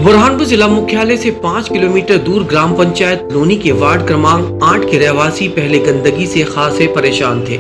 बुरहानपुर जिला मुख्यालय से 5 किलोमीटर दूर ग्राम पंचायत लोनी के वार्ड क्रमांक 8 के रहवासी पहले गंदगी से खासे परेशान थे।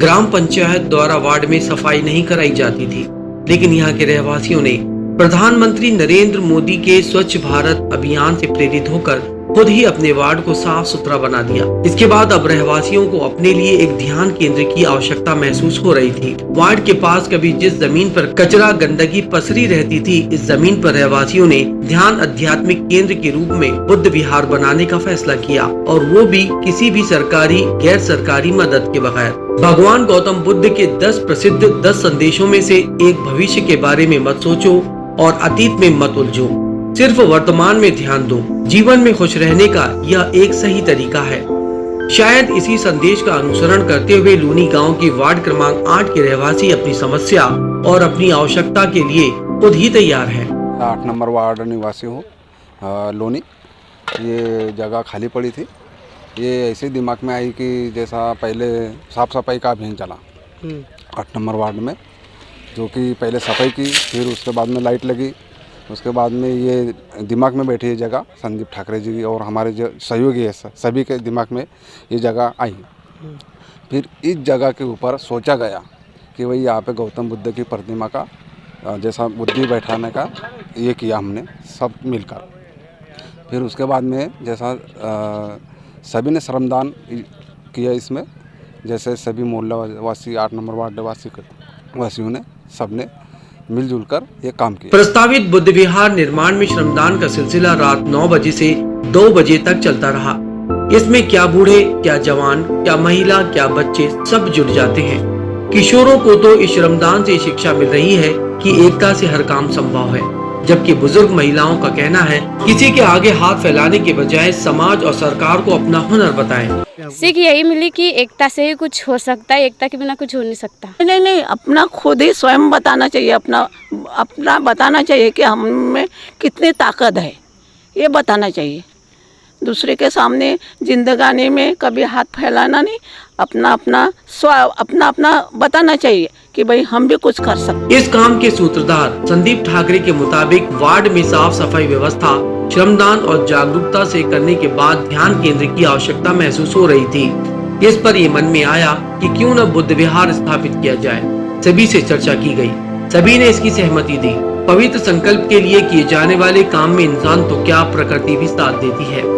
ग्राम पंचायत द्वारा वार्ड में सफाई नहीं कराई जाती थी, लेकिन यहाँ के रहवासियों ने प्रधानमंत्री नरेंद्र मोदी के स्वच्छ भारत अभियान से प्रेरित होकर खुद ही अपने वार्ड को साफ सुथरा बना दिया। इसके बाद अब रहवासियों को अपने लिए एक ध्यान केंद्र की आवश्यकता महसूस हो रही थी। वार्ड के पास कभी जिस जमीन पर कचरा गंदगी पसरी रहती थी, इस जमीन पर रहवासियों ने ध्यान आध्यात्मिक केंद्र के रूप में बुद्ध विहार बनाने का फैसला किया, और वो भी किसी भी सरकारी गैर सरकारी मदद के बगैर। भगवान गौतम बुद्ध के 10 प्रसिद्ध 10 संदेशों में से एक भविष्य के बारे में मत सोचो और अतीत में मत उलझो, सिर्फ वर्तमान में ध्यान दो। जीवन में खुश रहने का यह एक सही तरीका है। शायद इसी संदेश का अनुसरण करते हुए लूनी गांव के वार्ड क्रमांक 8 के रहवासी अपनी समस्या और अपनी आवश्यकता के लिए खुद ही तैयार हैं। 8 नंबर वार्ड निवासी हूँ लोनी। ये जगह खाली पड़ी थी, ये ऐसे दिमाग में आई कि जैसा पहले साफ सफाई का अभियान चला 8 नंबर वार्ड में, जो कि पहले सफाई की, फिर उसके बाद में लाइट लगी, उसके बाद में ये दिमाग में बैठी ये जगह संदीप ठाकरे जी और हमारे जो सहयोगी है सभी के दिमाग में ये जगह आई। फिर इस जगह के ऊपर सोचा गया कि भाई यहाँ पे गौतम बुद्ध की प्रतिमा का जैसा बुद्धि बैठाने का ये किया हमने सब मिलकर। फिर उसके बाद में जैसा सभी ने श्रमदान किया इसमें, जैसे सभी मोहल्ला वासी 8 नंबर वार्ड वासियों ने सबने मिलजुल कर ये काम किया। प्रस्तावित बुद्ध विहार निर्माण में श्रमदान का सिलसिला रात 9 बजे से 2 बजे तक चलता रहा। इसमें क्या बूढ़े, क्या जवान, क्या महिला, क्या बच्चे सब जुट जाते हैं। किशोरों को तो इस श्रमदान से शिक्षा मिल रही है कि एकता से हर काम संभव है, जबकि बुजुर्ग महिलाओं का कहना है किसी के आगे हाथ फैलाने के बजाय समाज और सरकार को अपना हुनर बताएं। सीख यही मिली कि एकता से ही कुछ हो सकता है, एकता के बिना कुछ हो नहीं सकता। नहीं, अपना खुद ही स्वयं बताना चाहिए, अपना बताना चाहिए कि हम में कितनी ताकत है, ये बताना चाहिए। दूसरे के सामने जिंदगानी में कभी हाथ फैलाना नहीं, अपना बताना चाहिए कि भाई हम भी कुछ कर सकते। इस काम के सूत्रधार संदीप ठाकरे के मुताबिक वार्ड में साफ सफाई व्यवस्था, श्रमदान और जागरूकता से करने के बाद ध्यान केंद्र की आवश्यकता महसूस हो रही थी। इस पर ये मन में आया कि क्यों न बुद्ध विहार स्थापित किया जाए। सभी से चर्चा की गई, सभी ने इसकी सहमति दी। पवित्र संकल्प के लिए किए जाने वाले काम में इंसान तो क्या, प्रकृति भी साथ देती है।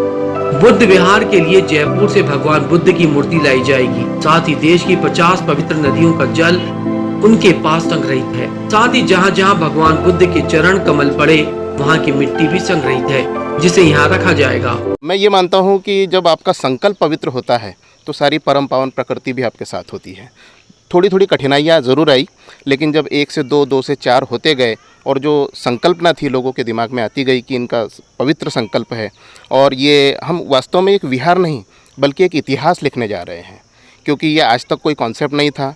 बुद्ध विहार के लिए जयपुर से भगवान बुद्ध की मूर्ति लाई जाएगी। साथ ही देश की 50 पवित्र नदियों का जल उनके पास संग्रहित है। साथ ही जहाँ जहाँ भगवान बुद्ध के चरण कमल पड़े, वहाँ की मिट्टी भी संग्रहित है, जिसे यहाँ रखा जाएगा। मैं ये मानता हूँ कि जब आपका संकल्प पवित्र होता है तो सारी परम पावन प्रकृति भी आपके साथ होती है। थोड़ी थोड़ी कठिनाइयाँ ज़रूर आई, लेकिन जब 1 से 2, 2 से 4 होते गए और जो संकल्पना थी लोगों के दिमाग में आती गई कि इनका पवित्र संकल्प है, और ये हम वास्तव में एक विहार नहीं बल्कि एक इतिहास लिखने जा रहे हैं, क्योंकि ये आज तक कोई कॉन्सेप्ट नहीं था।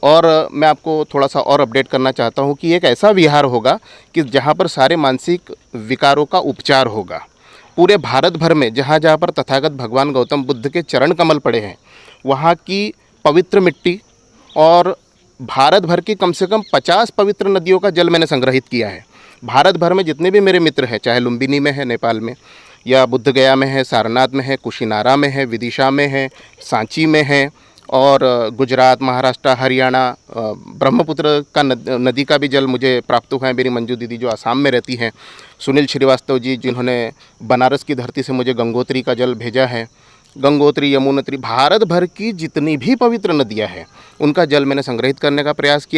और मैं आपको थोड़ा सा और अपडेट करना चाहता हूँ कि एक ऐसा विहार होगा कि जहाँ पर सारे मानसिक विकारों का उपचार होगा। पूरे भारत भर में जहाँ जहाँ पर तथागत भगवान गौतम बुद्ध के चरण कमल पड़े हैं, वहाँ की पवित्र मिट्टी और भारत भर की कम से कम 50 पवित्र नदियों का जल मैंने संग्रहित किया है। भारत भर में जितने भी मेरे मित्र हैं, चाहे लुम्बिनी में है नेपाल में, या बुद्ध गया में है, सारनाथ में है, कुशीनारा में है, विदिशा में है, सांची में है, और गुजरात, महाराष्ट्र, हरियाणा, ब्रह्मपुत्र का नदी का भी जल मुझे प्राप्त हुआ है। मेरी मंजू दीदी जो आसाम में रहती हैं, सुनील श्रीवास्तव जी जिन्होंने बनारस की धरती से मुझे गंगोत्री का जल भेजा है, गंगोत्री, यमुनोत्री, भारत भर की जितनी भी पवित्र नदियां हैं उनका जल मैंने संग्रहित करने का प्रयास किया।